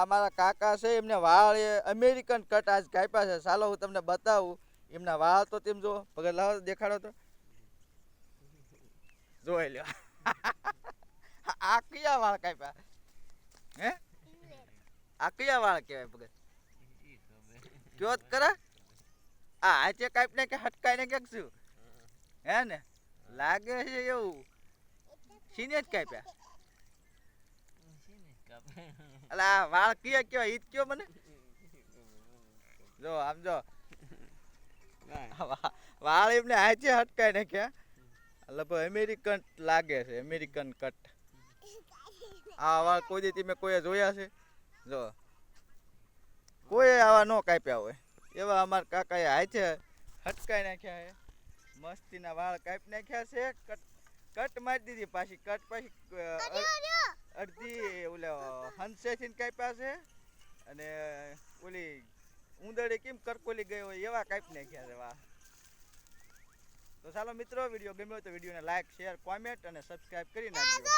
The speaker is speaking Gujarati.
અમારા કાકા છે એમને વાળ અમેરિકન કટ આજ કાપ્યા છે. ચાલો હું તમને બતાવું એમના વાળ તો તેમ જો પગર લાવો દેખાડો તો જોઈ લ્યો. આ કયા વાળ કાપ્યા હે? આ કયા વાળ કહેવાય પગર કયો જ કરા? આ હાચે કાપી ને કે હટકાઈ ને ક્યાંક શું હે ને લાગે છે એવું સીને જ કાપ્યા. એટલે આ વાળ કયા કયો ઈ જ કયો મને જો આમ જો વાળ એમને હાચે હટકાઈ ને ક્યાં લગભગ અમેરિકન લાગે છે. અમેરિકન કટ આ વાળ કોઈ દી તમે કોઈ જોયા છે? જો કોઈ આવા ન કાપ્યા હોય એવા અમારા કાકાએ હાથે હટકાઈ નાખ્યા છે. મસ્તીના વાળ કાપી નાખ્યા છે. કટ મારી દીધી પાછી કટ પાછી અડધી ઓલે હંસેથી કાપ્યા છે અને ઓલી ઉંદરડી કેમ કરકોલી ગઈ હોય એવા કાપી નાખ્યા છે વાળ. તો ચાલો મિત્રો વિડીયો ગમ્યો તો વિડીયોને લાઈક શેર કોમેન્ટ અને સબસ્ક્રાઇબ કરી નાખજો.